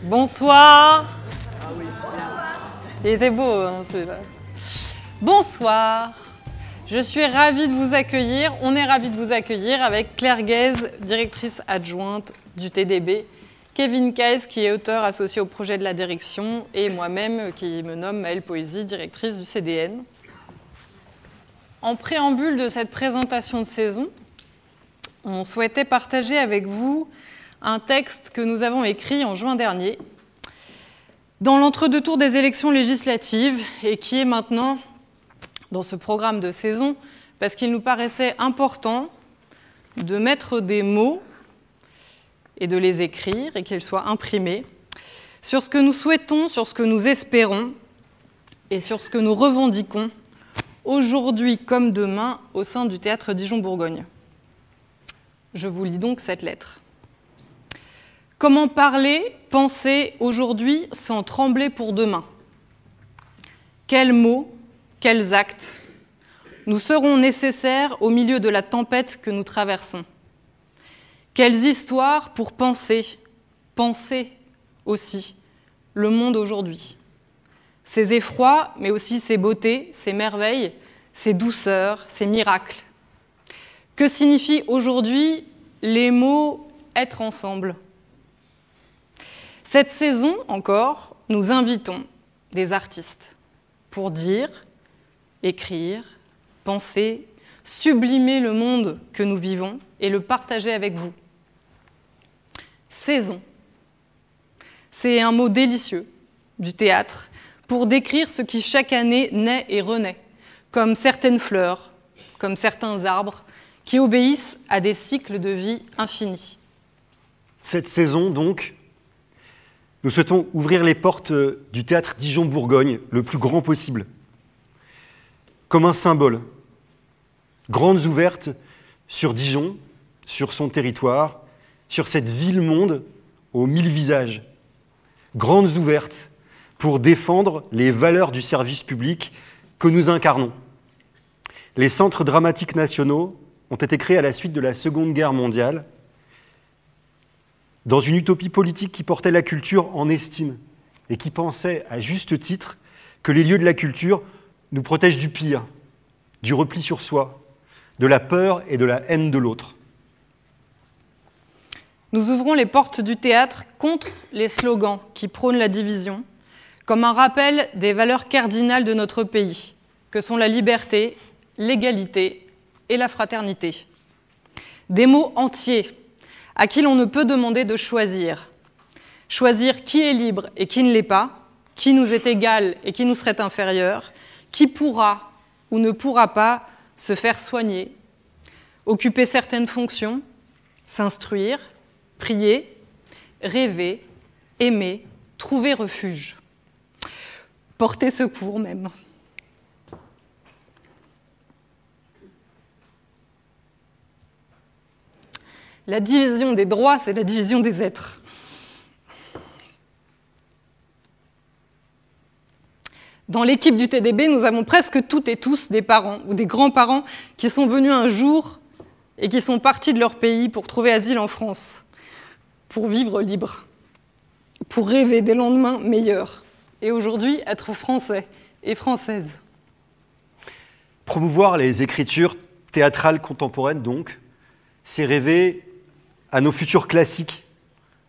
Bonsoir. Il était beau, hein, celui-là. Bonsoir. Je suis ravie de vous accueillir. On est ravis de vous accueillir avec Claire Guèze, directrice adjointe du TDB, Kevin Kaes, qui est auteur associé au projet de la direction, et moi-même, qui me nomme Maëlle Poésie, directrice du CDN. En préambule de cette présentation de saison, on souhaitait partager avec vous un texte que nous avons écrit en juin dernier, dans l'entre-deux tours des élections législatives, et qui est maintenant dans ce programme de saison, parce qu'il nous paraissait important de mettre des mots et de les écrire, et qu'ils soient imprimés, sur ce que nous souhaitons, sur ce que nous espérons, et sur ce que nous revendiquons, aujourd'hui comme demain, au sein du Théâtre Dijon-Bourgogne. Je vous lis donc cette lettre. Comment parler, penser aujourd'hui sans trembler pour demain? Quels mots, quels actes nous seront nécessaires au milieu de la tempête que nous traversons? Quelles histoires pour penser aussi le monde aujourd'hui? Ses effrois, mais aussi ses beautés, ses merveilles, ses douceurs, ses miracles. Que signifient aujourd'hui les mots « être ensemble » ? Cette saison encore, nous invitons des artistes pour dire, écrire, penser, sublimer le monde que nous vivons et le partager avec vous. Saison. C'est un mot délicieux du théâtre pour décrire ce qui chaque année naît et renaît, comme certaines fleurs, comme certains arbres, qui obéissent à des cycles de vie infinis. Cette saison, donc, nous souhaitons ouvrir les portes du Théâtre Dijon-Bourgogne le plus grand possible, comme un symbole. Grandes ouvertes sur Dijon, sur son territoire, sur cette ville-monde aux 1000 visages. Grandes ouvertes pour défendre les valeurs du service public que nous incarnons. Les centres dramatiques nationaux ont été créés à la suite de la Seconde Guerre mondiale dans une utopie politique qui portait la culture en estime et qui pensait, à juste titre, que les lieux de la culture nous protègent du pire, du repli sur soi, de la peur et de la haine de l'autre. Nous ouvrons les portes du théâtre contre les slogans qui prônent la division, comme un rappel des valeurs cardinales de notre pays, que sont la liberté, l'égalité et la fraternité. Des mots entiers à qui l'on ne peut demander de choisir. Choisir qui est libre et qui ne l'est pas, qui nous est égal et qui nous serait inférieur, qui pourra ou ne pourra pas se faire soigner, occuper certaines fonctions, s'instruire, prier, rêver, aimer, trouver refuge, porter secours même. La division des droits, c'est la division des êtres. Dans l'équipe du TDB, nous avons presque toutes et tous des parents ou des grands-parents qui sont venus un jour et qui sont partis de leur pays pour trouver asile en France, pour vivre libre, pour rêver des lendemains meilleurs, et aujourd'hui être français et françaises. Promouvoir les écritures théâtrales contemporaines, donc, c'est rêver à nos futurs classiques,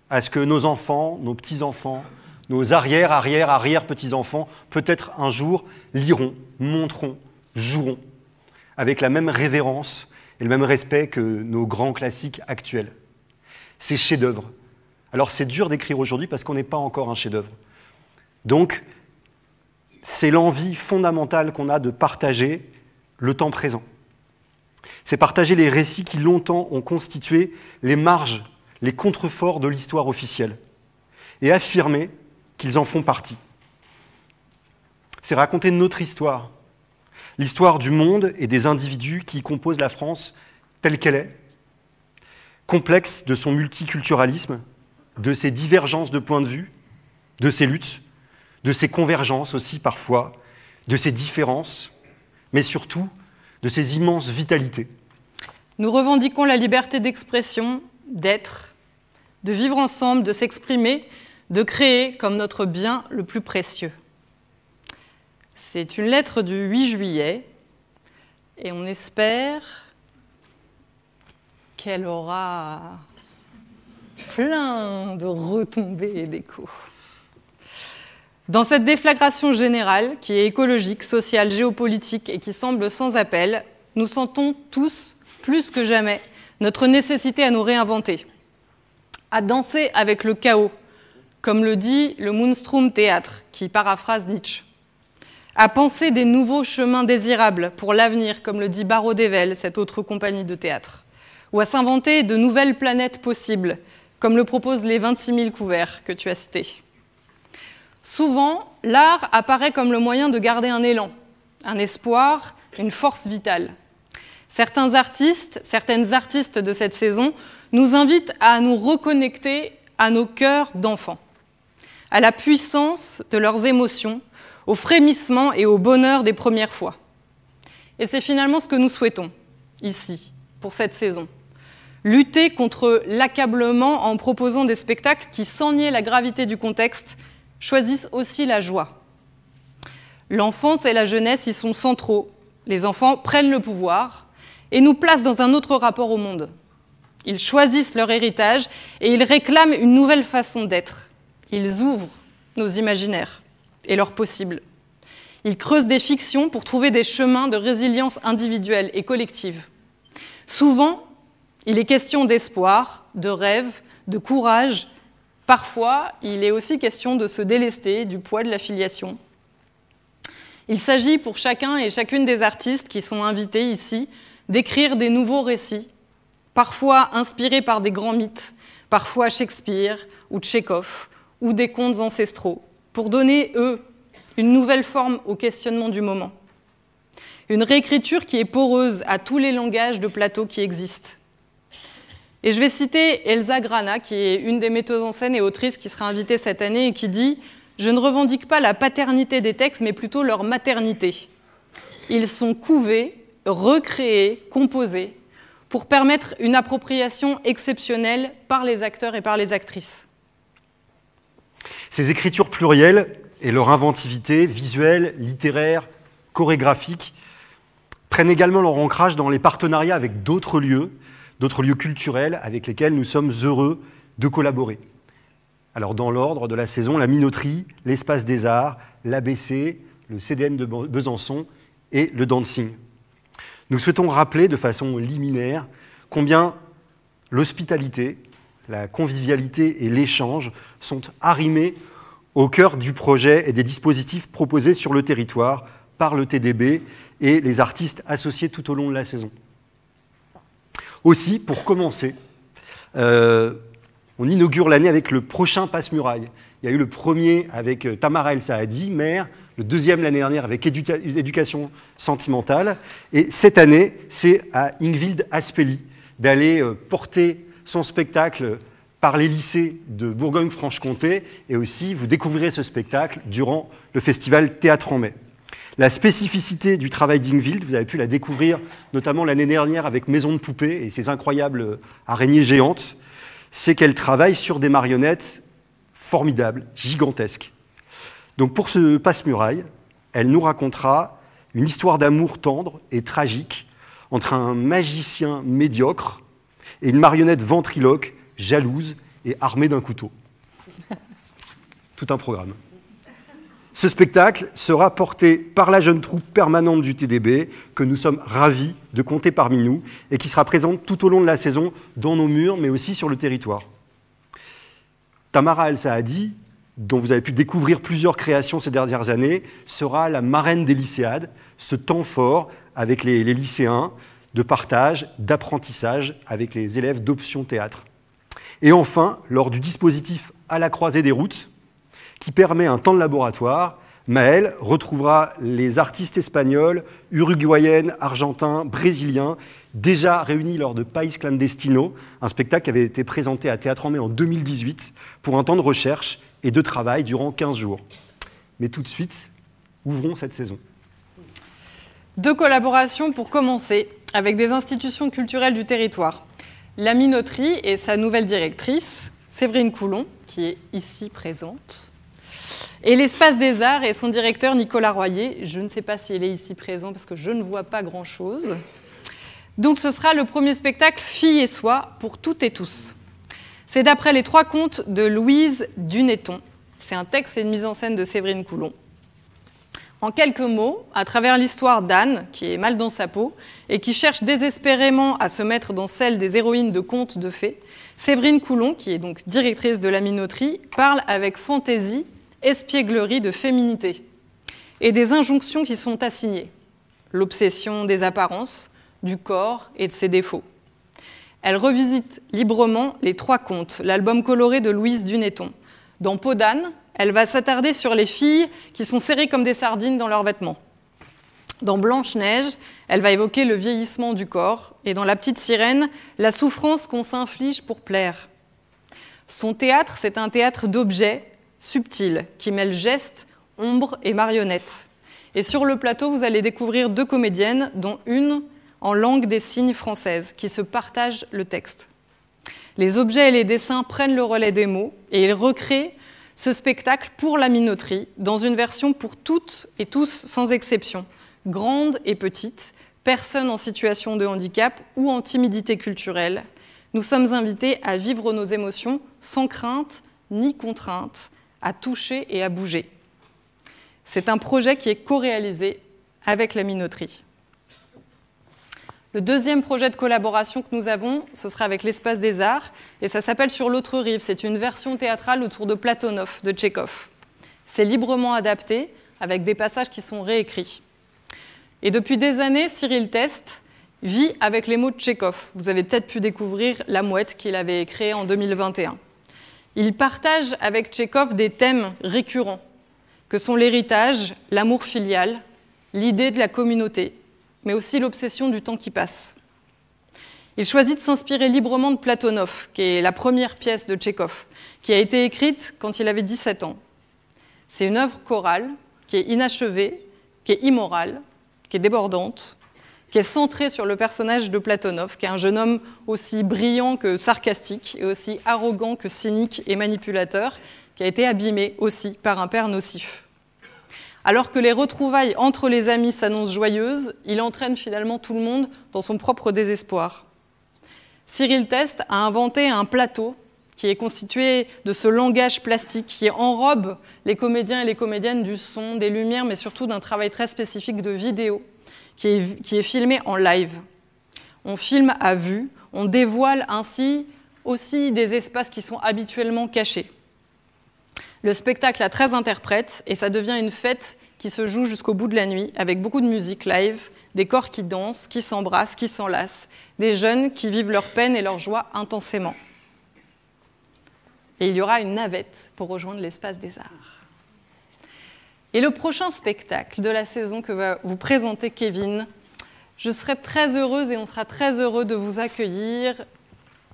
à ce que nos enfants, nos petits-enfants, nos arrière-petits-enfants, peut-être un jour, liront, monteront, joueront, avec la même révérence et le même respect que nos grands classiques actuels. Ces chefs-d'œuvre. Alors c'est dur d'écrire aujourd'hui parce qu'on n'est pas encore un chef-d'œuvre. Donc, c'est l'envie fondamentale qu'on a de partager le temps présent. C'est partager les récits qui longtemps ont constitué les marges, les contreforts de l'histoire officielle, et affirmer qu'ils en font partie. C'est raconter notre histoire, l'histoire du monde et des individus qui composent la France telle qu'elle est, complexe de son multiculturalisme, de ses divergences de points de vue, de ses luttes, de ses convergences aussi parfois, de ses différences, mais surtout de ses immenses vitalités. Nous revendiquons la liberté d'expression, d'être, de vivre ensemble, de s'exprimer, de créer comme notre bien le plus précieux. C'est une lettre du 8 juillet et on espère qu'elle aura plein de retombées et d'échos. Dans cette déflagration générale, qui est écologique, sociale, géopolitique et qui semble sans appel, nous sentons tous, plus que jamais, notre nécessité à nous réinventer, à danser avec le chaos, comme le dit le Moonstrom Théâtre, qui paraphrase Nietzsche, à penser des nouveaux chemins désirables pour l'avenir, comme le dit Barreau d'Evel, cette autre compagnie de théâtre, ou à s'inventer de nouvelles planètes possibles, comme le proposent les 26 000 couverts que tu as cités. Souvent, l'art apparaît comme le moyen de garder un élan, un espoir, une force vitale. Certains artistes, certaines artistes de cette saison nous invitent à nous reconnecter à nos cœurs d'enfants, à la puissance de leurs émotions, au frémissement et au bonheur des premières fois. Et c'est finalement ce que nous souhaitons, ici, pour cette saison. Lutter contre l'accablement en proposant des spectacles qui, sans nier la gravité du contexte, choisissent aussi la joie. L'enfance et la jeunesse y sont centraux. Les enfants prennent le pouvoir et nous placent dans un autre rapport au monde. Ils choisissent leur héritage et ils réclament une nouvelle façon d'être. Ils ouvrent nos imaginaires et leurs possibles. Ils creusent des fictions pour trouver des chemins de résilience individuelle et collective. Souvent, il est question d'espoir, de rêve, de courage. Parfois, il est aussi question de se délester du poids de la filiation. Il s'agit pour chacun et chacune des artistes qui sont invités ici d'écrire des nouveaux récits, parfois inspirés par des grands mythes, parfois Shakespeare ou Tchekhov, ou des contes ancestraux, pour donner, eux, une nouvelle forme au questionnement du moment. Une réécriture qui est poreuse à tous les langages de plateau qui existent. Et je vais citer Elsa Grana, qui est une des metteuses en scène et autrices qui sera invitée cette année et qui dit « Je ne revendique pas la paternité des textes, mais plutôt leur maternité. Ils sont couvés, recréés, composés, pour permettre une appropriation exceptionnelle par les acteurs et par les actrices. » Ces écritures plurielles et leur inventivité visuelle, littéraire, chorégraphique, prennent également leur ancrage dans les partenariats avec d'autres lieux culturels avec lesquels nous sommes heureux de collaborer. Alors dans l'ordre de la saison, la Minoterie, l'Espace des Arts, l'ABC, le CDN de Besançon et le Dancing. Nous souhaitons rappeler de façon liminaire combien l'hospitalité, la convivialité et l'échange sont arrimés au cœur du projet et des dispositifs proposés sur le territoire par le TDB et les artistes associés tout au long de la saison. Aussi, pour commencer, on inaugure l'année avec le prochain Passe-Muraille. Il y a eu le premier avec Tamara El Saadi, maire, le deuxième l'année dernière avec Éducation sentimentale. Et cette année, c'est à Ingvild Aspeli d'aller porter son spectacle par les lycées de Bourgogne-Franche-Comté. Et aussi, vous découvrirez ce spectacle durant le festival Théâtre en mai. La spécificité du travail d'Ingvild, vous avez pu la découvrir notamment l'année dernière avec Maison de poupée et ses incroyables araignées géantes, c'est qu'elle travaille sur des marionnettes formidables, gigantesques. Donc pour ce Passe-Muraille, elle nous racontera une histoire d'amour tendre et tragique entre un magicien médiocre et une marionnette ventriloque, jalouse et armée d'un couteau. Tout un programme. Ce spectacle sera porté par la jeune troupe permanente du TDB, que nous sommes ravis de compter parmi nous, et qui sera présente tout au long de la saison dans nos murs, mais aussi sur le territoire. Tamara El Saadi, dont vous avez pu découvrir plusieurs créations ces dernières années, sera la marraine des lycéades, ce temps fort avec les lycéens, de partage, d'apprentissage avec les élèves d'option théâtre. Et enfin, lors du dispositif À la croisée des routes, qui permet un temps de laboratoire, Maëlle retrouvera les artistes espagnols, uruguayennes, argentins, brésiliens, déjà réunis lors de País Clandestino, un spectacle qui avait été présenté à Théâtre en mai en 2018 pour un temps de recherche et de travail durant 15 jours. Mais tout de suite, ouvrons cette saison. 2 collaborations pour commencer, avec des institutions culturelles du territoire. La Minoterie et sa nouvelle directrice, Séverine Coulon, qui est ici présente, et l'Espace des Arts et son directeur Nicolas Royer. Je ne sais pas s'il est ici présent parce que je ne vois pas grand-chose. Donc ce sera le premier spectacle « Fille et soi » pour toutes et tous. C'est d'après les 3 contes de Louise Dunetton. C'est un texte et une mise en scène de Séverine Coulon. En quelques mots, à travers l'histoire d'Anne, qui est mal dans sa peau et qui cherche désespérément à se mettre dans celle des héroïnes de contes de fées, Séverine Coulon, qui est donc directrice de la minoterie, parle avec fantaisie, espièglerie de féminité et des injonctions qui sont assignées. L'obsession des apparences, du corps et de ses défauts. Elle revisite librement les 3 contes, l'album coloré de Louise Dunetton. Dans Peau d'âne, elle va s'attarder sur les filles qui sont serrées comme des sardines dans leurs vêtements. Dans Blanche-Neige, elle va évoquer le vieillissement du corps, et dans La Petite Sirène, la souffrance qu'on s'inflige pour plaire. Son théâtre, c'est un théâtre d'objets subtils, qui mêle gestes, ombre et marionnettes. Et sur le plateau, vous allez découvrir 2 comédiennes, dont une en langue des signes française, qui se partagent le texte. Les objets et les dessins prennent le relais des mots, et ils recréent ce spectacle pour la minoterie, dans une version pour toutes et tous sans exception, grandes et petites, personnes en situation de handicap ou en timidité culturelle. Nous sommes invités à vivre nos émotions sans crainte ni contrainte, à toucher et à bouger. C'est un projet qui est co-réalisé avec la minoterie. Le deuxième projet de collaboration que nous avons, ce sera avec l'Espace des Arts, et ça s'appelle Sur l'autre rive. C'est une version théâtrale autour de Platonov, de Tchekhov. C'est librement adapté, avec des passages qui sont réécrits. Et depuis des années, Cyril Teste vit avec les mots de Tchekhov. Vous avez peut-être pu découvrir La Mouette qu'il avait créée en 2021. Il partage avec Tchekhov des thèmes récurrents, que sont l'héritage, l'amour filial, l'idée de la communauté, mais aussi l'obsession du temps qui passe. Il choisit de s'inspirer librement de Platonov, qui est la première pièce de Tchekhov, qui a été écrite quand il avait 17 ans. C'est une œuvre chorale qui est inachevée, qui est immorale, qui est débordante, qui est centrée sur le personnage de Platonov, qui est un jeune homme aussi brillant que sarcastique, et aussi arrogant que cynique et manipulateur, qui a été abîmé aussi par un père nocif. Alors que les retrouvailles entre les amis s'annoncent joyeuses, il entraîne finalement tout le monde dans son propre désespoir. Cyril Teste a inventé un plateau qui est constitué de ce langage plastique qui enrobe les comédiens et les comédiennes du son, des lumières, mais surtout d'un travail très spécifique de vidéo qui est filmé en live. On filme à vue, on dévoile ainsi aussi des espaces qui sont habituellement cachés. Le spectacle a 13 interprètes et ça devient une fête qui se joue jusqu'au bout de la nuit avec beaucoup de musique live, des corps qui dansent, qui s'embrassent, qui s'enlacent, des jeunes qui vivent leur peine et leur joie intensément. Et il y aura une navette pour rejoindre l'Espace des Arts. Et le prochain spectacle de la saison que va vous présenter Kevin, je serai très heureuse et on sera très heureux de vous accueillir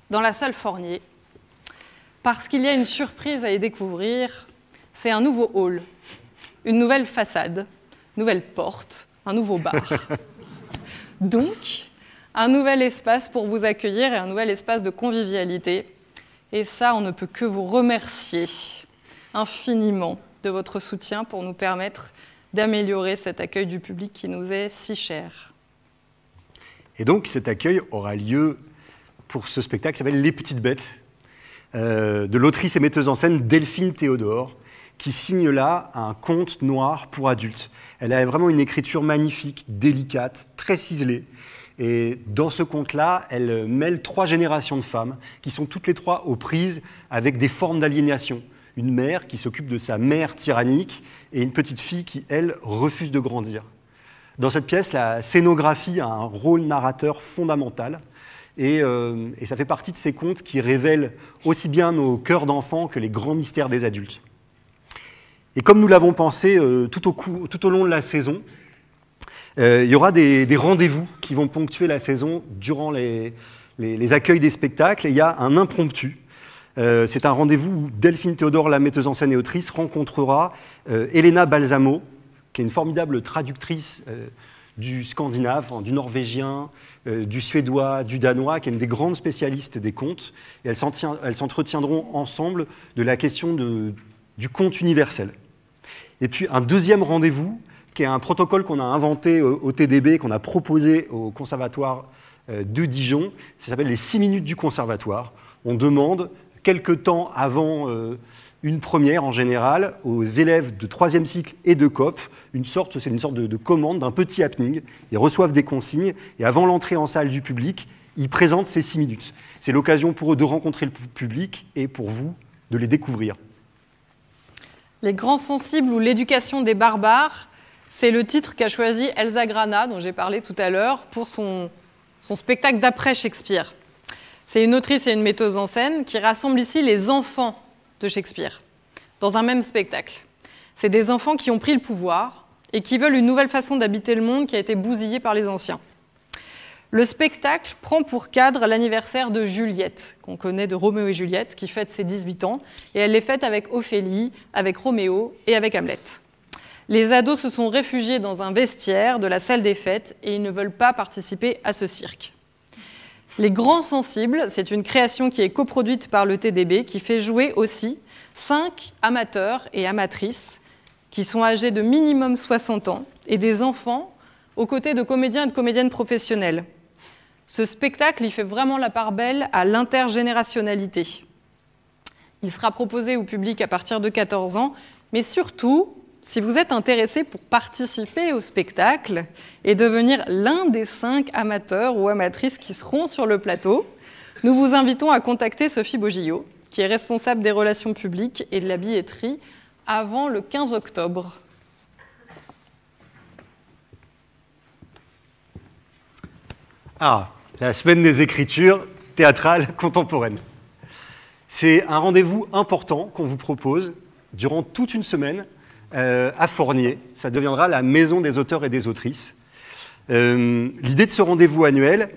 dans la salle Fournier. Parce qu'il y a une surprise à y découvrir, c'est un nouveau hall, une nouvelle façade, une nouvelle porte, un nouveau bar. Donc, un nouvel espace pour vous accueillir et un nouvel espace de convivialité. Et ça, on ne peut que vous remercier infiniment de votre soutien pour nous permettre d'améliorer cet accueil du public qui nous est si cher. Et donc, cet accueil aura lieu pour ce spectacle qui s'appelle Les Petites Bêtes, de l'autrice et metteuse en scène Delphine Théodore, qui signe là un conte noir pour adultes. Elle a vraiment une écriture magnifique, délicate, très ciselée. Et dans ce conte-là, elle mêle 3 générations de femmes qui sont toutes les 3 aux prises avec des formes d'aliénation. Une mère qui s'occupe de sa mère tyrannique et une petite fille qui, elle, refuse de grandir. Dans cette pièce, la scénographie a un rôle narrateur fondamental. Et ça fait partie de ces contes qui révèlent aussi bien nos cœurs d'enfants que les grands mystères des adultes. Et comme nous l'avons pensé tout au long de la saison, il y aura des rendez-vous qui vont ponctuer la saison durant les accueils des spectacles. Et il y a un impromptu. C'est un rendez-vous où Delphine Théodore, la metteuse en scène et autrice, rencontrera Elena Balsamo, qui est une formidable traductrice du scandinave, enfin, du norvégien, du suédois, du danois, qui est une des grandes spécialistes des contes. Et elles s'entretiendront ensemble de la question du conte universel. Et puis un deuxième rendez-vous, qui est un protocole qu'on a inventé au TDB, qu'on a proposé au Conservatoire de Dijon. Ça s'appelle les 6 minutes du Conservatoire. On demande, quelque temps avant une première en général, aux élèves de 3e cycle et de COP, c'est une sorte de commande, d'un petit happening. Ils reçoivent des consignes et avant l'entrée en salle du public, ils présentent ces 6 minutes. C'est l'occasion pour eux de rencontrer le public et pour vous de les découvrir. Les grands sensibles ou l'éducation des barbares, c'est le titre qu'a choisi Elsa Grana, dont j'ai parlé tout à l'heure, pour son spectacle d'après Shakespeare. C'est une autrice et une metteuse en scène qui rassemble ici les enfants de Shakespeare, dans un même spectacle. C'est des enfants qui ont pris le pouvoir et qui veulent une nouvelle façon d'habiter le monde qui a été bousillé par les anciens. Le spectacle prend pour cadre l'anniversaire de Juliette, qu'on connaît de Roméo et Juliette, qui fête ses 18 ans, et elle les fête avec Ophélie, avec Roméo et avec Hamlet. Les ados se sont réfugiés dans un vestiaire de la salle des fêtes et ils ne veulent pas participer à ce cirque. Les Grands Sensibles, c'est une création qui est coproduite par le TDB, qui fait jouer aussi 5 amateurs et amatrices qui sont âgés de minimum 60 ans et des enfants aux côtés de comédiens et de comédiennes professionnels. Ce spectacle, il fait vraiment la part belle à l'intergénérationnalité. Il sera proposé au public à partir de 14 ans, mais surtout, si vous êtes intéressé pour participer au spectacle et devenir l'un des 5 amateurs ou amatrices qui seront sur le plateau, nous vous invitons à contacter Sophie Bogillot, qui est responsable des relations publiques et de la billetterie, avant le 15 octobre. Ah, la semaine des écritures théâtrales contemporaines. C'est un rendez-vous important qu'on vous propose durant toute une semaine à Fournier. Ça deviendra la maison des auteurs et des autrices. L'idée de ce rendez-vous annuel,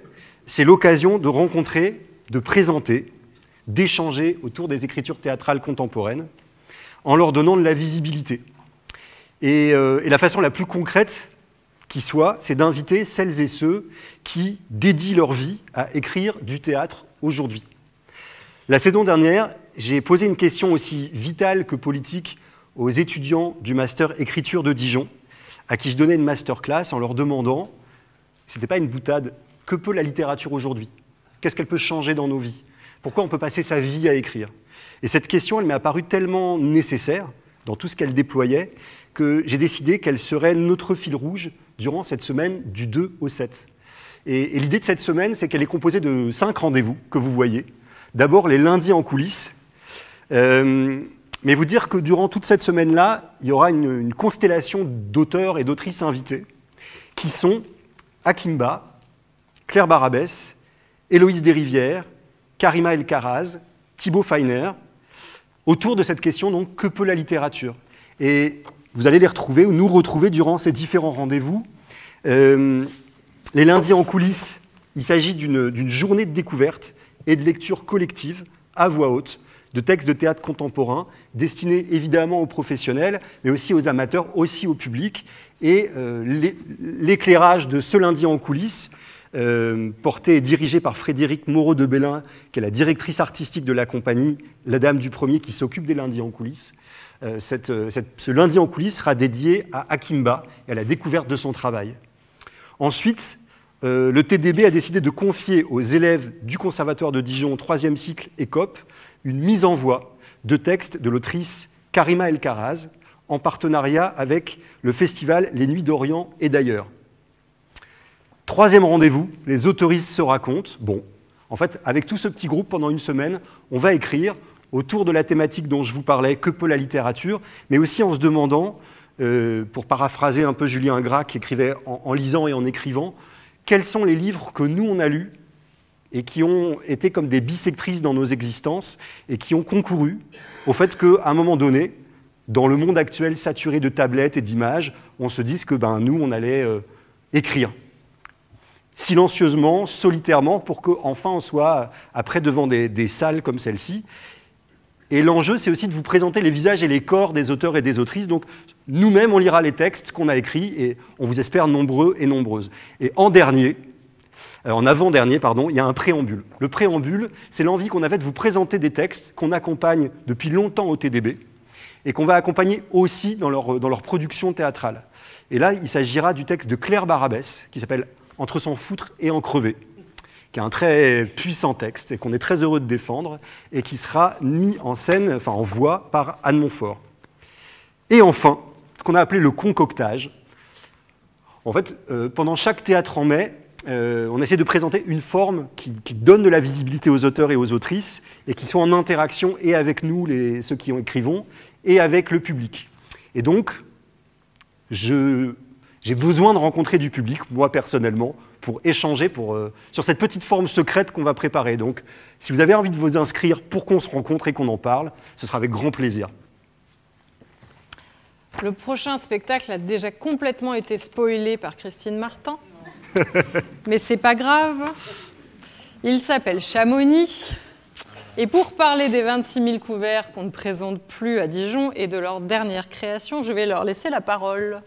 c'est l'occasion de rencontrer, de présenter, d'échanger autour des écritures théâtrales contemporaines en leur donnant de la visibilité. Et la façon la plus concrète qui soit, c'est d'inviter celles et ceux qui dédient leur vie à écrire du théâtre aujourd'hui. La saison dernière, j'ai posé une question aussi vitale que politique aux étudiants du master écriture de Dijon, à qui je donnais une masterclass en leur demandant, ce n'était pas une boutade, que peut la littérature aujourd'hui? Qu'est-ce qu'elle peut changer dans nos vies? Pourquoi on peut passer sa vie à écrire? Et cette question, elle m'est apparue tellement nécessaire dans tout ce qu'elle déployait que j'ai décidé qu'elle serait notre fil rouge durant cette semaine du 2 au 7. Et l'idée de cette semaine, c'est qu'elle est composée de 5 rendez-vous que vous voyez. D'abord, les lundis en coulisses. Mais vous dire que durant toute cette semaine-là, il y aura une constellation d'auteurs et d'autrices invités qui sont Akimba, Claire Barabès, Héloïse Desrivières, Karima El-Karaz, Thibaut Feiner, autour de cette question, donc, que peut la littérature? Et vous allez les retrouver, ou nous retrouver durant ces différents rendez-vous. Les lundis en coulisses, il s'agit d'une journée de découverte et de lecture collective, à voix haute, de textes de théâtre contemporain, destinés évidemment aux professionnels, mais aussi aux amateurs, aussi au public. Et l'éclairage de ce lundi en coulisses, porté et dirigé par Frédéric Moreau de Bellin, qui est la directrice artistique de la compagnie La Dame du Premier, qui s'occupe des lundis en coulisses. Ce lundi en coulisses sera dédié à Akimba et à la découverte de son travail. Ensuite, le TDB a décidé de confier aux élèves du Conservatoire de Dijon, 3e cycle et COP, une mise en voix de textes de l'autrice Karima El-Karaz, en partenariat avec le festival Les Nuits d'Orient et d'ailleurs. 3e rendez-vous, les autoristes se racontent. Bon, en fait, avec tout ce petit groupe, pendant une semaine, on va écrire autour de la thématique dont je vous parlais, que peut la littérature, mais aussi en se demandant, pour paraphraser un peu Julien Gras qui écrivait en lisant et en écrivant, quels sont les livres que nous on a lus et qui ont été comme des bissectrices dans nos existences et qui ont concouru au fait qu'à un moment donné, dans le monde actuel saturé de tablettes et d'images, on se dise que nous, on allait écrire silencieusement, solitairement, pour qu'enfin on soit après devant des salles comme celle-ci. Et l'enjeu, c'est aussi de vous présenter les visages et les corps des auteurs et des autrices. Donc, nous-mêmes, on lira les textes qu'on a écrits et on vous espère nombreux et nombreuses. Et en avant-dernier, il y a un préambule. Le préambule, c'est l'envie qu'on avait de vous présenter des textes qu'on accompagne depuis longtemps au TDB et qu'on va accompagner aussi dans leur production théâtrale. Et là, il s'agira du texte de Claire Barabès, qui s'appelle « Entre s'en foutre et en crever », qui est un très puissant texte et qu'on est très heureux de défendre et qui sera mis en scène, enfin en voix, par Anne Montfort. Et enfin, ce qu'on a appelé le concoctage. En fait, pendant chaque théâtre en mai, on essaie de présenter une forme qui donne de la visibilité aux auteurs et aux autrices et qui sont en interaction et avec nous, ceux qui en écrivons, et avec le public. Et donc, j'ai besoin de rencontrer du public, moi personnellement, pour échanger sur cette petite forme secrète qu'on va préparer. Donc, si vous avez envie de vous inscrire pour qu'on se rencontre et qu'on en parle, ce sera avec grand plaisir. Le prochain spectacle a déjà complètement été spoilé par Christine Martin, mais c'est pas grave. Il s'appelle Chamonix. Et pour parler des 26 000 couverts qu'on ne présente plus à Dijon et de leur dernière création, je vais leur laisser la parole.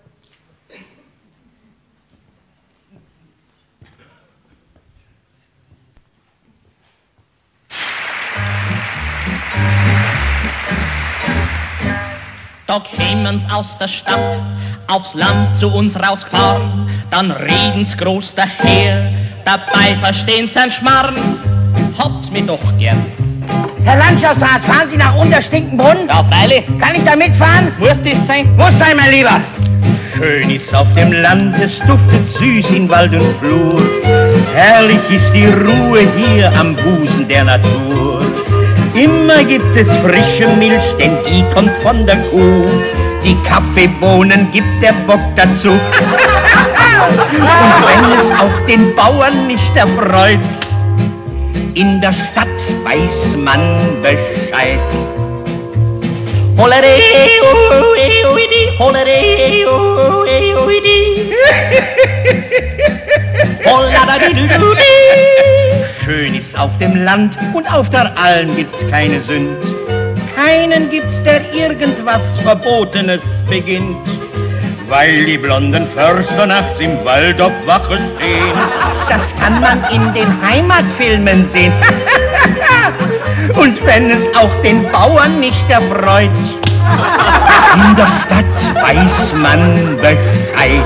Da kämen's aus der Stadt, aufs Land zu uns rausgefahren, dann reden's groß daher, dabei verstehen's ein Schmarrn, habt's mir doch gern. Herr Landschaftsrat, fahren Sie nach Unterstinkenbrunn? Ja, freilich. Kann ich da mitfahren? Muss das sein? Muss sein, mein Lieber. Schön ist auf dem Land, es duftet süß in Wald und Flur. Herrlich ist die Ruhe hier am Busen der Natur. Immer gibt es frische Milch, denn die kommt von der Kuh. Die Kaffeebohnen gibt der Bock dazu. Und wenn es auch den Bauern nicht erfreut, in der Stadt weiß man Bescheid. Holere, oh, oidi, holere, oh, oidi. Schön ist auf dem Land und auf der Alm gibt's keine Sünd. Keinen gibt's, der irgendwas Verbotenes beginnt. Weil die blonden Förster nachts im Wald auf Wache stehen. Das kann man in den Heimatfilmen sehen. Und wenn es auch den Bauern nicht erfreut, in der Stadt weiß man Bescheid.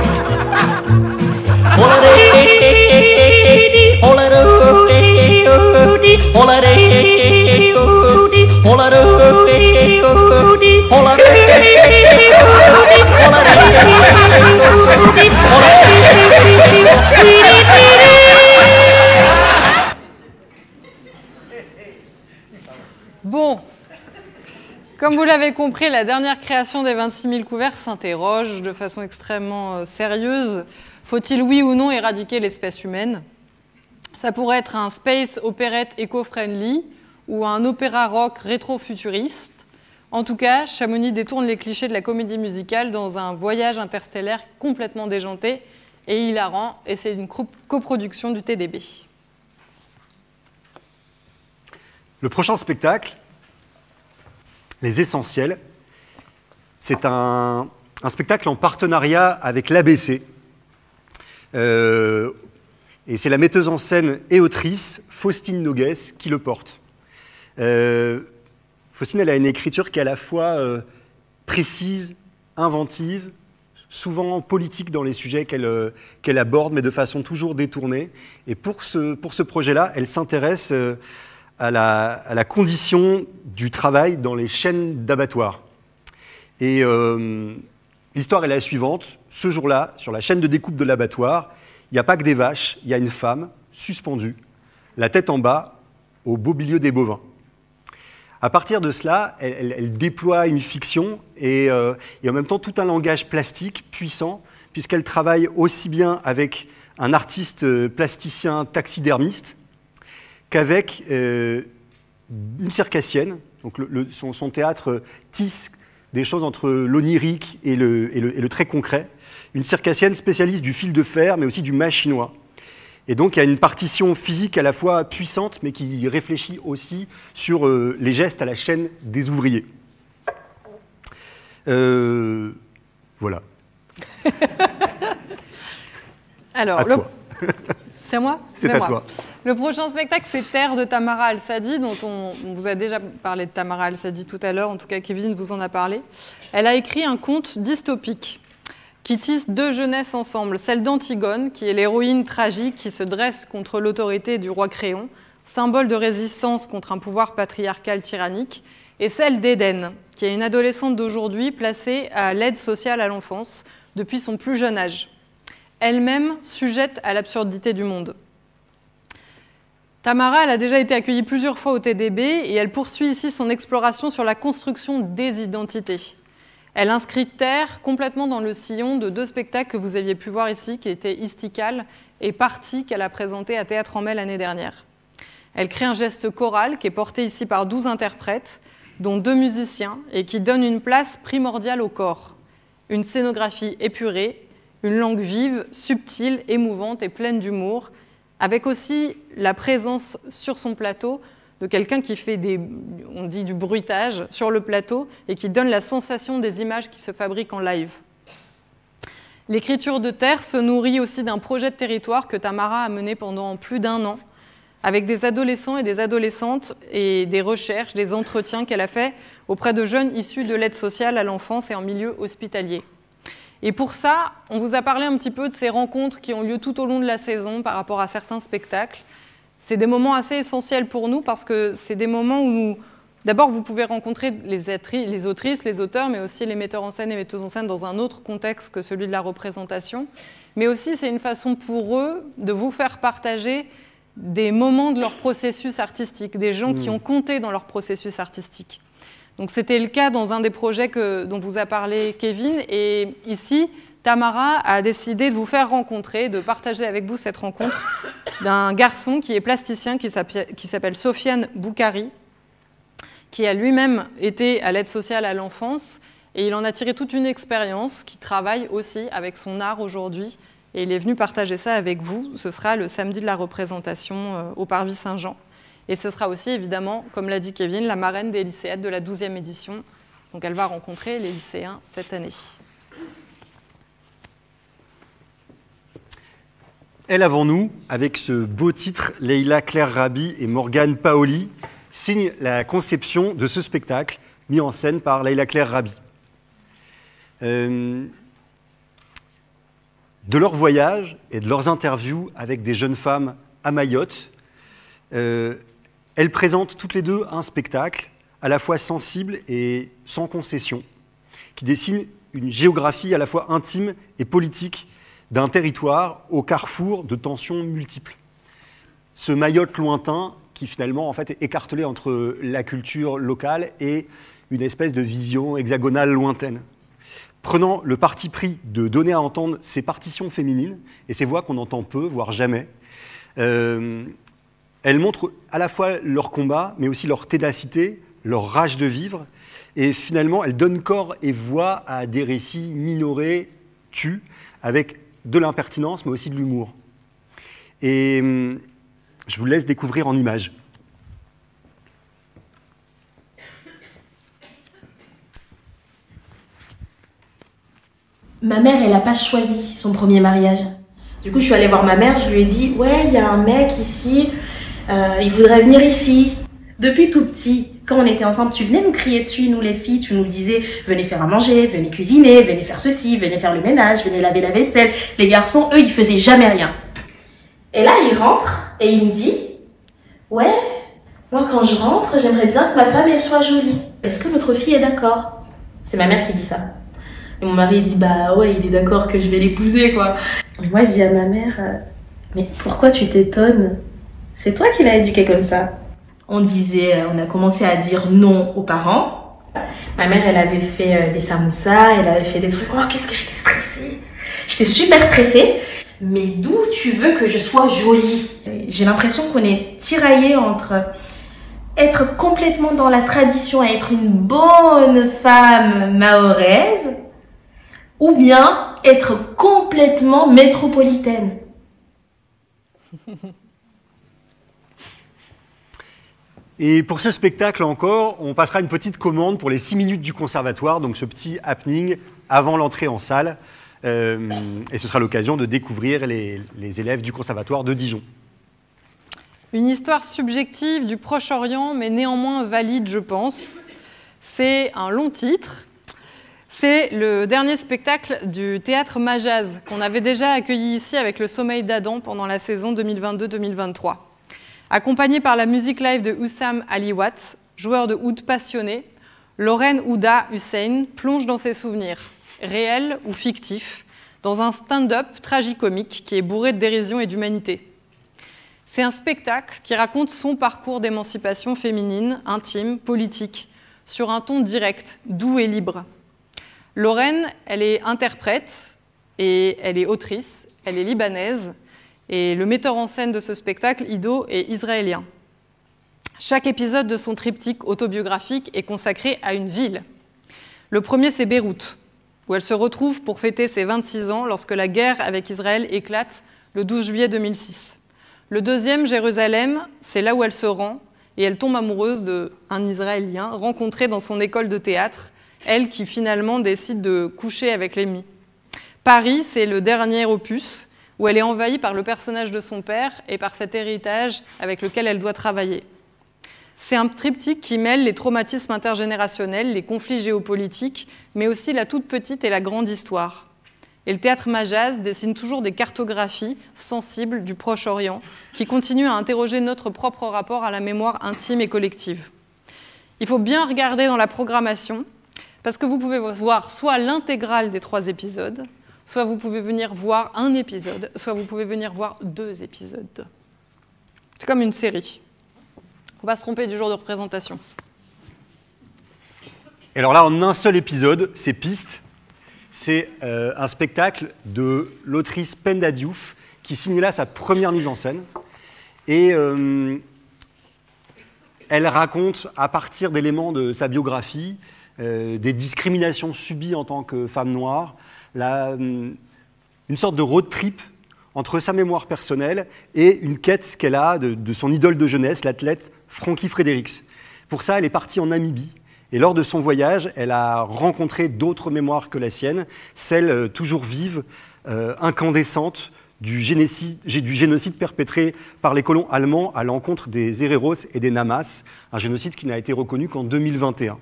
Bon, comme vous l'avez compris, la dernière création des 26 000 couverts s'interroge de façon extrêmement sérieuse. Faut-il, oui ou non, éradiquer l'espèce humaine? Ça pourrait être un space opérette éco-friendly ou un opéra rock rétro-futuriste. En tout cas, Chamonix détourne les clichés de la comédie musicale dans un voyage interstellaire complètement déjanté et hilarant, et c'est une coproduction du TDB. Le prochain spectacle, Les Essentiels, c'est un spectacle en partenariat avec l'ABC. Et c'est la metteuse en scène et autrice Faustine Noguès qui le porte. Faustine, elle a une écriture qui est à la fois précise, inventive, souvent politique dans les sujets qu'elle aborde, mais de façon toujours détournée. Et pour ce projet-là, elle s'intéresse à la condition du travail dans les chaînes d'abattoirs. Et l'histoire est la suivante. Ce jour-là, sur la chaîne de découpe de l'abattoir, il n'y a pas que des vaches, il y a une femme suspendue, la tête en bas, au beau milieu des bovins. À partir de cela, elle déploie une fiction et en même temps tout un langage plastique puissant, puisqu'elle travaille aussi bien avec un artiste plasticien taxidermiste qu'avec une circassienne. Donc son théâtre tisse des choses entre l'onirique et le très concret. Une circassienne spécialiste du fil de fer, mais aussi du machinois. Et donc il y a une partition physique à la fois puissante, mais qui réfléchit aussi sur les gestes à la chaîne des ouvriers. Voilà. Alors, c'est à moi? C'est à toi. Le prochain spectacle, c'est Terre de Tamara Al-Sadi, dont on vous a déjà parlé de Tamara Al-Sadi tout à l'heure, en tout cas Kevin vous en a parlé. Elle a écrit un conte dystopique qui tisse deux jeunesses ensemble, celle d'Antigone, qui est l'héroïne tragique qui se dresse contre l'autorité du roi Créon, symbole de résistance contre un pouvoir patriarcal tyrannique, et celle d'Éden, qui est une adolescente d'aujourd'hui placée à l'aide sociale à l'enfance depuis son plus jeune âge, elle-même sujette à l'absurdité du monde. Tamara, elle a déjà été accueillie plusieurs fois au TDB et elle poursuit ici son exploration sur la construction des identités. Elle inscrit Terre complètement dans le sillon de deux spectacles que vous aviez pu voir ici, qui étaient Istical et Partie, qu'elle a présenté à Théâtre en Mai l'année dernière. Elle crée un geste choral qui est porté ici par 12 interprètes, dont 2 musiciens, et qui donne une place primordiale au corps. Une scénographie épurée, une langue vive, subtile, émouvante et pleine d'humour, avec aussi la présence sur son plateau de quelqu'un qui fait on dit du bruitage sur le plateau et qui donne la sensation des images qui se fabriquent en live. L'écriture de Terre se nourrit aussi d'un projet de territoire que Tamara a mené pendant plus d'1 an, avec des adolescents et des adolescentes et des recherches, des entretiens qu'elle a fait auprès de jeunes issus de l'aide sociale à l'enfance et en milieu hospitalier. Et pour ça, on vous a parlé un petit peu de ces rencontres qui ont lieu tout au long de la saison par rapport à certains spectacles. C'est des moments assez essentiels pour nous parce que c'est des moments où, d'abord, vous pouvez rencontrer les autrices, les auteurs, mais aussi les metteurs en scène et metteuses en scène dans un autre contexte que celui de la représentation. Mais aussi, c'est une façon pour eux de vous faire partager des moments de leur processus artistique, des gens qui ont compté dans leur processus artistique. Donc c'était le cas dans un des projets dont vous a parlé Kevin, et ici, Tamara a décidé de vous faire rencontrer, de partager avec vous cette rencontre d'un garçon qui est plasticien, qui s'appelle Sofiane Boukari, qui a lui-même été à l'aide sociale à l'enfance, et il en a tiré toute une expérience, qui travaille aussi avec son art aujourd'hui, et il est venu partager ça avec vous. Ce sera le samedi de la représentation au Parvis Saint-Jean. Et ce sera aussi, évidemment, comme l'a dit Kevin, la marraine des lycéennes de la 12e édition. Donc elle va rencontrer les lycéens cette année. Elle avant nous, avec ce beau titre, Leila Claire Rabi et Morgane Paoli signent la conception de ce spectacle mis en scène par Leila Claire Rabi. De leur voyage et de leurs interviews avec des jeunes femmes à Mayotte, elles présentent toutes les deux un spectacle à la fois sensible et sans concession, qui dessine une géographie à la fois intime et politique d'un territoire au carrefour de tensions multiples. Ce Mayotte lointain qui finalement en fait, est écartelé entre la culture locale et une espèce de vision hexagonale lointaine. Prenant le parti pris de donner à entendre ces partitions féminines et ces voix qu'on entend peu, voire jamais, elles montrent à la fois leur combat, mais aussi leur ténacité, leur rage de vivre, et finalement elles donnent corps et voix à des récits minorés, tus, avec de l'impertinence, mais aussi de l'humour. Et je vous laisse découvrir en images. Ma mère, elle n'a pas choisi son premier mariage. Du coup, je suis allée voir ma mère, je lui ai dit « Ouais, il y a un mec ici, il voudrait venir ici. » Depuis tout petit, quand on était ensemble, tu venais nous crier dessus, nous les filles, tu nous disais « Venez faire à manger, venez cuisiner, venez faire ceci, venez faire le ménage, venez laver la vaisselle. » Les garçons, eux, ils faisaient jamais rien. Et là, il rentre et il me dit « Ouais, moi quand je rentre, j'aimerais bien que ma femme, elle soit jolie. Est-ce que notre fille est d'accord ?» C'est ma mère qui dit ça. Et mon mari dit « Bah ouais, il est d'accord que je vais l'épouser, quoi. » Et moi, je dis à ma mère « Mais pourquoi tu t'étonnes? C'est toi qui l'as éduqué comme ça. » On a commencé à dire non aux parents. Ma mère, elle avait fait des samoussas, elle avait fait des trucs. Oh, qu'est-ce que j'étais stressée. J'étais super stressée. Mais d'où tu veux que je sois jolie? J'ai l'impression qu'on est tiraillé entre être complètement dans la tradition et être une bonne femme mahoraise, ou bien être complètement métropolitaine. Et pour ce spectacle encore, on passera une petite commande pour les 6 minutes du conservatoire, donc ce petit happening avant l'entrée en salle. Et ce sera l'occasion de découvrir les élèves du conservatoire de Dijon. Une histoire subjective du Proche-Orient, mais néanmoins valide, je pense. C'est un long titre. C'est le dernier spectacle du Théâtre Majaz, qu'on avait déjà accueilli ici avec Le Sommeil d'Adam pendant la saison 2022-2023. Accompagné par la musique live de Hussam Aliwat, joueur de oud passionné, Lorraine Ouda Hussein plonge dans ses souvenirs, réels ou fictifs, dans un stand-up tragicomique qui est bourré de dérision et d'humanité. C'est un spectacle qui raconte son parcours d'émancipation féminine, intime, politique, sur un ton direct, doux et libre. Lorraine, elle est interprète et elle est autrice, elle est libanaise, et le metteur en scène de ce spectacle, Ido, est israélien. Chaque épisode de son triptyque autobiographique est consacré à une ville. Le premier, c'est Beyrouth, où elle se retrouve pour fêter ses 26 ans lorsque la guerre avec Israël éclate le 12 juillet 2006. Le deuxième, Jérusalem, c'est là où elle se rend et elle tombe amoureuse d'un Israélien rencontré dans son école de théâtre, elle qui finalement décide de coucher avec l'ennemi. Paris, c'est le dernier opus, où elle est envahie par le personnage de son père et par cet héritage avec lequel elle doit travailler. C'est un triptyque qui mêle les traumatismes intergénérationnels, les conflits géopolitiques, mais aussi la toute petite et la grande histoire. Et le Théâtre Majaz dessine toujours des cartographies sensibles du Proche-Orient qui continuent à interroger notre propre rapport à la mémoire intime et collective. Il faut bien regarder dans la programmation, parce que vous pouvez voir soit l'intégrale des 3 épisodes, soit vous pouvez venir voir un épisode, soit vous pouvez venir voir 2 épisodes. C'est comme une série. Il ne faut pas se tromper du jour de représentation. Et alors là, en un seul épisode, c'est Piste. C'est un spectacle de l'autrice Penda Diouf qui signe là sa première mise en scène. Et elle raconte, à partir d'éléments de sa biographie, des discriminations subies en tant que femme noire, une sorte de road trip entre sa mémoire personnelle et une quête qu'elle a de son idole de jeunesse, l'athlète Frankie Fredericks. Pour ça, elle est partie en Namibie. Et lors de son voyage, elle a rencontré d'autres mémoires que la sienne, celle toujours vive, incandescente, du génocide perpétré par les colons allemands à l'encontre des Héréros et des Namas, un génocide qui n'a été reconnu qu'en 2021.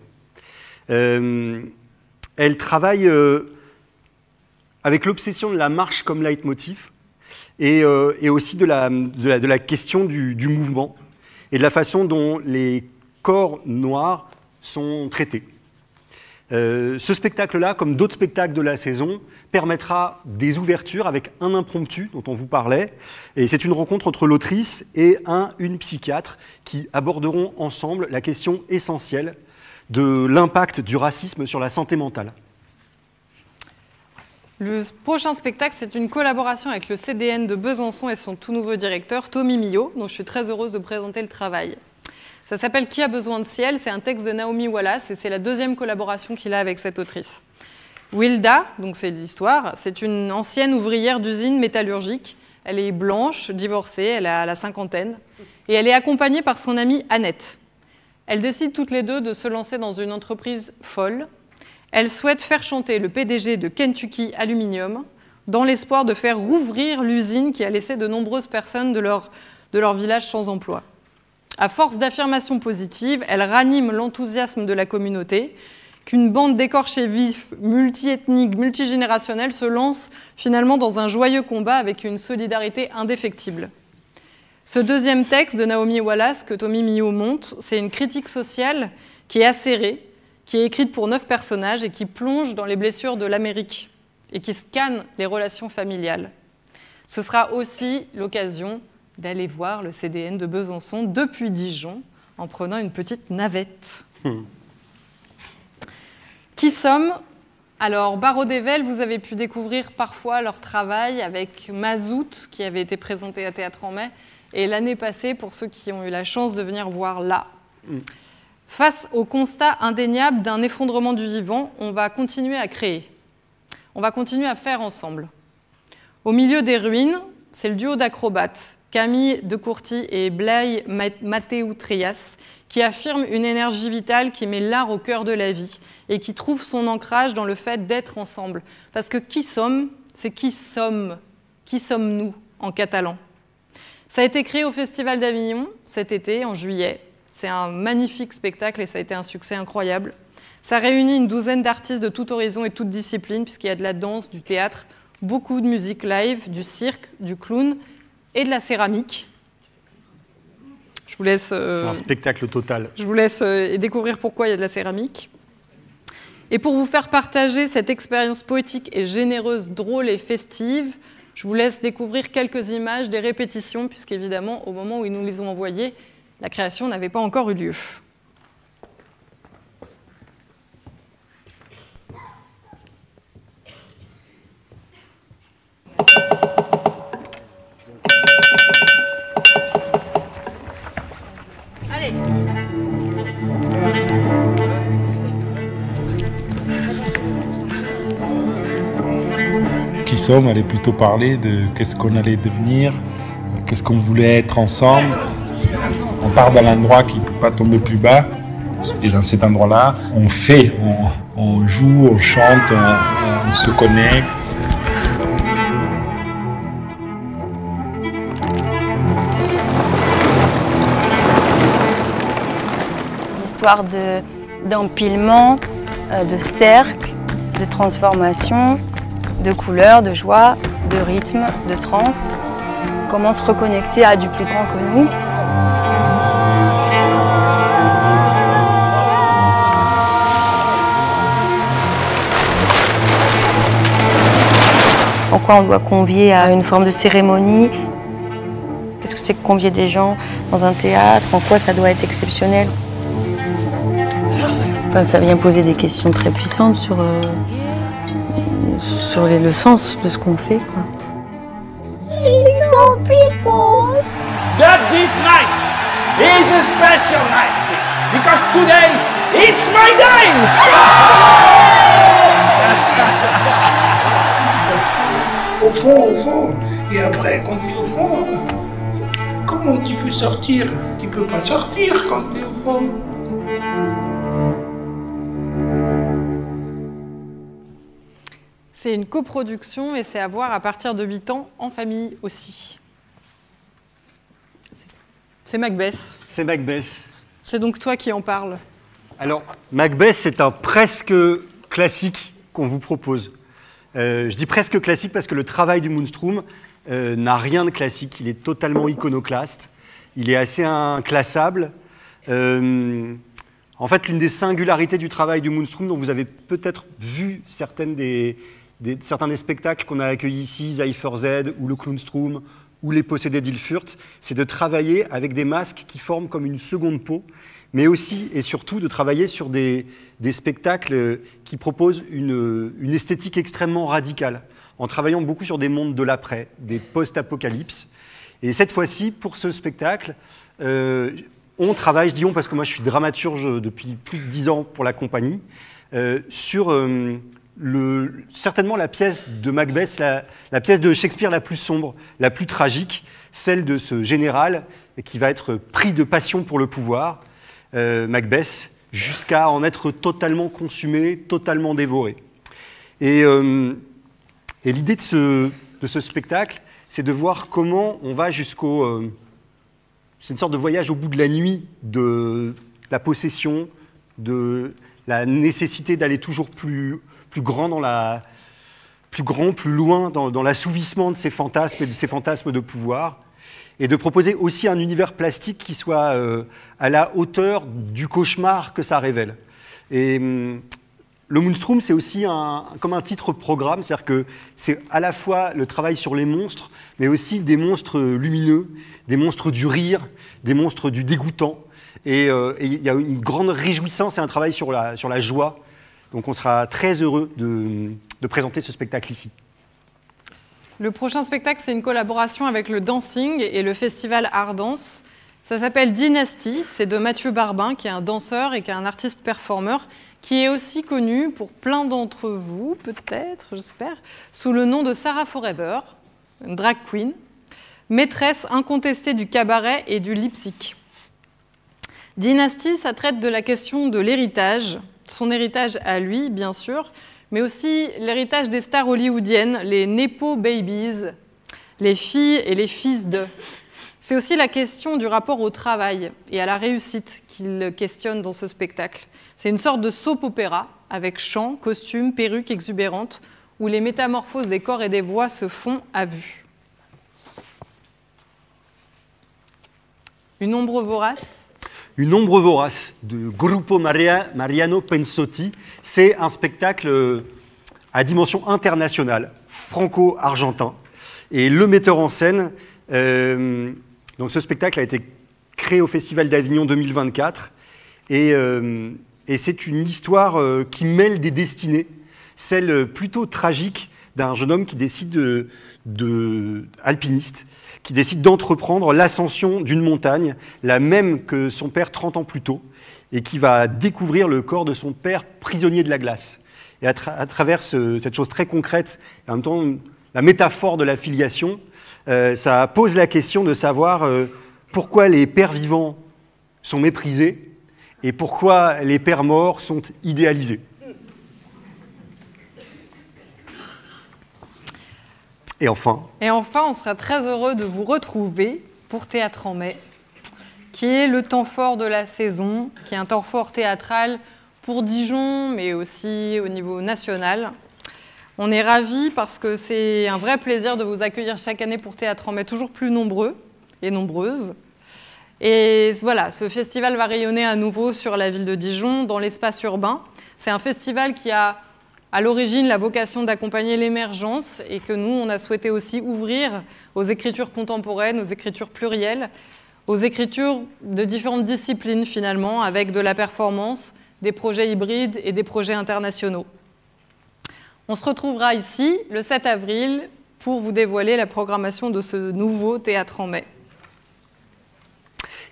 Elle travaille avec l'obsession de la marche comme leitmotiv et aussi de la question du mouvement et de la façon dont les corps noirs sont traités. Ce spectacle-là, comme d'autres spectacles de la saison, permettra des ouvertures avec un impromptu dont on vous parlait. Et c'est une rencontre entre l'autrice et une psychiatre qui aborderont ensemble la question essentielle de l'impact du racisme sur la santé mentale. Le prochain spectacle, c'est une collaboration avec le CDN de Besançon et son tout nouveau directeur, Tommy Millot, dont je suis très heureuse de présenter le travail. Ça s'appelle « Qui a besoin de ciel ?» C'est un texte de Naomi Wallace et c'est la 2e collaboration qu'il a avec cette autrice. Wilda, donc c'est l'histoire, c'est une ancienne ouvrière d'usine métallurgique. Elle est blanche, divorcée, elle a la cinquantaine et elle est accompagnée par son amie Annette. Elles décident toutes les deux de se lancer dans une entreprise folle. Elles souhaitent faire chanter le PDG de Kentucky Aluminium dans l'espoir de faire rouvrir l'usine qui a laissé de nombreuses personnes de leur village sans emploi. À force d'affirmations positives, elles raniment l'enthousiasme de la communauté, qu'une bande d'écorchés vifs, multi-ethniques, multigénérationnels se lance finalement dans un joyeux combat avec une solidarité indéfectible. Ce 2e texte de Naomi Wallace que Tommy Millot monte, c'est une critique sociale qui est acérée, qui est écrite pour 9 personnages et qui plonge dans les blessures de l'Amérique et qui scanne les relations familiales. Ce sera aussi l'occasion d'aller voir le CDN de Besançon depuis Dijon en prenant une petite navette. Qui sommes ? Alors, Barreau d'Ével, vous avez pu découvrir parfois leur travail avec Mazout, qui avait été présenté à Théâtre en mai, et l'année passée, pour ceux qui ont eu la chance de venir voir là. Face au constat indéniable d'un effondrement du vivant, on va continuer à créer. On va continuer à faire ensemble. Au milieu des ruines, c'est le duo d'acrobates, Camille de Courty et Blai Mateu-Trias, qui affirment une énergie vitale qui met l'art au cœur de la vie et qui trouve son ancrage dans le fait d'être ensemble. Parce que qui sommes, c'est qui sommes. Qui sommes-nous en catalan? Ça a été créé au Festival d'Avignon cet été, en juillet. C'est un magnifique spectacle et ça a été un succès incroyable. Ça réunit une douzaine d'artistes de tout horizon et toute discipline, puisqu'il y a de la danse, du théâtre, beaucoup de musique live, du cirque, du clown et de la céramique. Je vous laisse... C'est un spectacle total. Je vous laisse découvrir pourquoi il y a de la céramique. Et pour vous faire partager cette expérience poétique et généreuse, drôle et festive, je vous laisse découvrir quelques images des répétitions, puisqu'évidemment, au moment où ils nous les ont envoyées, la création n'avait pas encore eu lieu. Allez. Qui sommes allait plutôt parler de qu'est-ce qu'on allait devenir, qu'est-ce qu'on voulait être ensemble. On part d'un endroit qui ne peut pas tomber plus bas. Et dans cet endroit-là, on fait, on joue, on chante, on se connecte. Des histoires d'empilement, de cercles, de transformation, de couleurs, de joie, de rythme, de transe. Comment se reconnecter à du plus grand que nous. En quoi on doit convier à une forme de cérémonie? Qu'est-ce que c'est que convier des gens dans un théâtre? En quoi ça doit être exceptionnel? Enfin, ça vient poser des questions très puissantes sur le sens de ce qu'on fait, quoi. Little people. That this night is a special night because today it's my day. Au fond, et après, quand tu es au fond, comment tu peux sortir? Tu peux pas sortir quand tu es au fond. C'est une coproduction et c'est à voir à partir de 8 ans en famille aussi. C'est Macbeth. C'est Macbeth. C'est donc toi qui en parles. Alors, Macbeth, c'est un presque classique qu'on vous propose. Je dis presque classique parce que le travail du Moonstrom n'a rien de classique. Il est totalement iconoclaste. Il est assez inclassable. En fait, l'une des singularités du travail du Moonstrom, dont vous avez peut-être vu certains des spectacles qu'on a accueillis ici, Cypher Z ou le Clownstrom ou les Possédés d'Ilfurt, c'est de travailler avec des masques qui forment comme une seconde peau, mais aussi et surtout de travailler sur des spectacles qui proposent une esthétique extrêmement radicale, en travaillant beaucoup sur des mondes de l'après, des post-apocalypses. Et cette fois-ci, pour ce spectacle, on travaille, je dis on parce que moi je suis dramaturge depuis plus de 10 ans pour la compagnie, sur certainement la pièce de Macbeth, la pièce de Shakespeare la plus sombre, la plus tragique, celle de ce général qui va être pris de passion pour le pouvoir, Macbeth, jusqu'à en être totalement consumé, totalement dévoré. Et l'idée de ce spectacle, c'est de voir comment on va jusqu'au... c'est une sorte de voyage au bout de la nuit de la possession, de la nécessité d'aller toujours plus grand plus loin dans l'assouvissement de ces fantasmes et de ces fantasmes de pouvoir, et de proposer aussi un univers plastique qui soit à la hauteur du cauchemar que ça révèle. Et le Moonstrom, c'est aussi comme un titre programme, c'est-à-dire que c'est à la fois le travail sur les monstres, mais aussi des monstres lumineux, des monstres du rire, des monstres du dégoûtant. Et il y a une grande réjouissance et un travail sur la joie. Donc on sera très heureux de présenter ce spectacle ici. Le prochain spectacle, c'est une collaboration avec le Dancing et le festival Art Dance. Ça s'appelle Dynasty, c'est de Mathieu Barbin, qui est un danseur et qui est un artiste performeur, qui est aussi connu pour plein d'entre vous, peut-être, j'espère, sous le nom de Sarah Forever, une drag queen. maîtresse incontestée du cabaret et du lip-sync. Dynastie, ça traite de la question de l'héritage, son héritage à lui, bien sûr, mais aussi l'héritage des stars hollywoodiennes, les Nepo Babies, les filles et les fils de. C'est aussi la question du rapport au travail et à la réussite qu'il questionne dans ce spectacle. C'est une sorte de soap-opéra avec chants, costumes, perruques exubérantes, où les métamorphoses des corps et des voix se font à vue. Une ombre vorace. Une ombre vorace de Gruppo Mariano Pensotti. C'est un spectacle à dimension internationale, franco-argentin. Et le metteur en scène, donc ce spectacle a été créé au Festival d'Avignon 2024. Et c'est une histoire qui mêle des destinées, celle plutôt tragique d'un jeune homme qui décide alpiniste, qui décide d'entreprendre l'ascension d'une montagne, la même que son père 30 ans plus tôt, et qui va découvrir le corps de son père prisonnier de la glace. Et à travers cette chose très concrète, et en même temps la métaphore de la filiation, ça pose la question de savoir pourquoi les pères vivants sont méprisés et pourquoi les pères morts sont idéalisés. Et enfin, on sera très heureux de vous retrouver pour Théâtre en mai, qui est le temps fort de la saison, qui est un temps fort théâtral pour Dijon, mais aussi au niveau national. On est ravis parce que c'est un vrai plaisir de vous accueillir chaque année pour Théâtre en mai, toujours plus nombreux et nombreuses. Et voilà, ce festival va rayonner à nouveau sur la ville de Dijon, dans l'espace urbain. C'est un festival qui a à l'origine la vocation d'accompagner l'émergence et que nous, on a souhaité aussi ouvrir aux écritures contemporaines, aux écritures plurielles, aux écritures de différentes disciplines finalement, avec de la performance, des projets hybrides et des projets internationaux. On se retrouvera ici le 7 avril pour vous dévoiler la programmation de ce nouveau Théâtre en mai.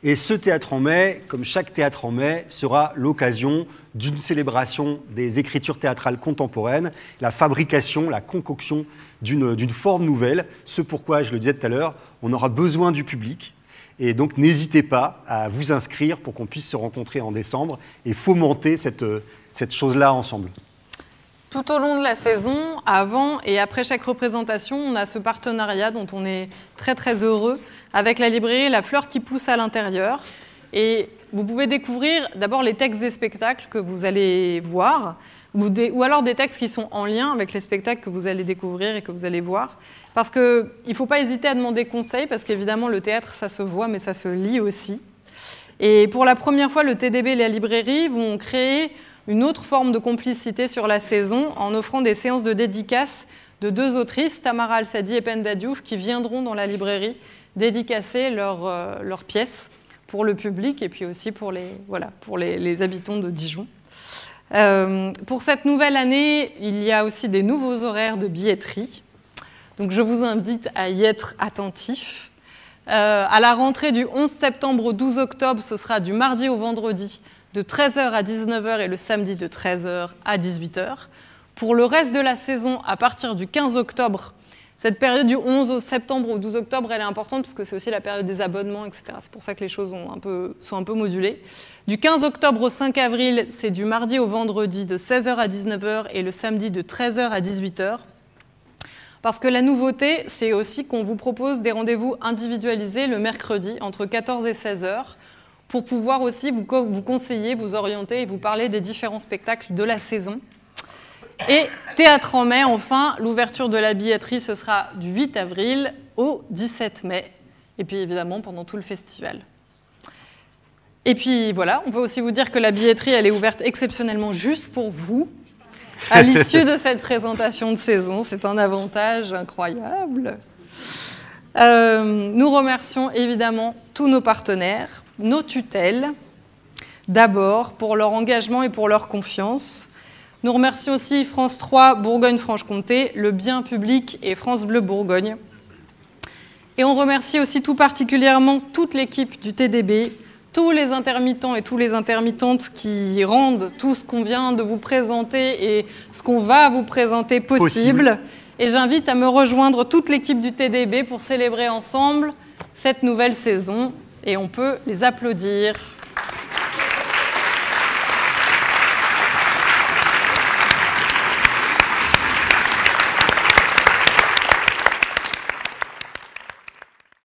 Et ce Théâtre en mai, comme chaque Théâtre en mai, sera l'occasion d'une célébration des écritures théâtrales contemporaines, la fabrication, la concoction d'une forme nouvelle. Ce pourquoi, je le disais tout à l'heure, on aura besoin du public. Et donc, n'hésitez pas à vous inscrire pour qu'on puisse se rencontrer en décembre et fomenter cette chose-là ensemble. Tout au long de la saison, avant et après chaque représentation, on a ce partenariat dont on est très très heureux avec la librairie La Fleur qui pousse à l'intérieur. Et vous pouvez découvrir d'abord les textes des spectacles que vous allez voir, ou alors des textes qui sont en lien avec les spectacles que vous allez découvrir et que vous allez voir. Parce qu'il ne faut pas hésiter à demander conseil, parce qu'évidemment le théâtre, ça se voit, mais ça se lit aussi. Et pour la première fois, le TDB et la librairie vont créer une autre forme de complicité sur la saison en offrant des séances de dédicaces de deux autrices, Tamara Al-Sadi et Penda Diouf, qui viendront dans la librairie dédicacer leurs pièces pour le public et puis aussi pour les habitants de Dijon. Pour cette nouvelle année, il y a aussi des nouveaux horaires de billetterie. Donc je vous invite à y être attentifs. À la rentrée du 11 septembre au 12 octobre, ce sera du mardi au vendredi de 13h à 19h et le samedi de 13h à 18h. Pour le reste de la saison, à partir du 15 octobre, cette période du 11 septembre au 12 octobre, elle est importante parce que c'est aussi la période des abonnements, etc. C'est pour ça que les choses sont un peu modulées. Du 15 octobre au 5 avril, c'est du mardi au vendredi de 16h à 19h et le samedi de 13h à 18h. Parce que la nouveauté, c'est aussi qu'on vous propose des rendez-vous individualisés le mercredi entre 14 et 16h pour pouvoir aussi vous conseiller, vous orienter et vous parler des différents spectacles de la saison. Et Théâtre en mai, enfin, l'ouverture de la billetterie, ce sera du 8 avril au 17 mai. Et puis évidemment, pendant tout le festival. Et puis voilà, on peut aussi vous dire que la billetterie, elle est ouverte exceptionnellement juste pour vous. À l'issue de cette présentation de saison, c'est un avantage incroyable. Nous remercions évidemment tous nos partenaires, nos tutelles, d'abord pour leur engagement et pour leur confiance. Nous remercions aussi France 3 Bourgogne-Franche-Comté, le Bien Public et France Bleu Bourgogne. Et on remercie aussi tout particulièrement toute l'équipe du TDB, tous les intermittents et toutes les intermittentes qui rendent tout ce qu'on vient de vous présenter et ce qu'on va vous présenter possible. Et j'invite à me rejoindre toute l'équipe du TDB pour célébrer ensemble cette nouvelle saison. Et on peut les applaudir.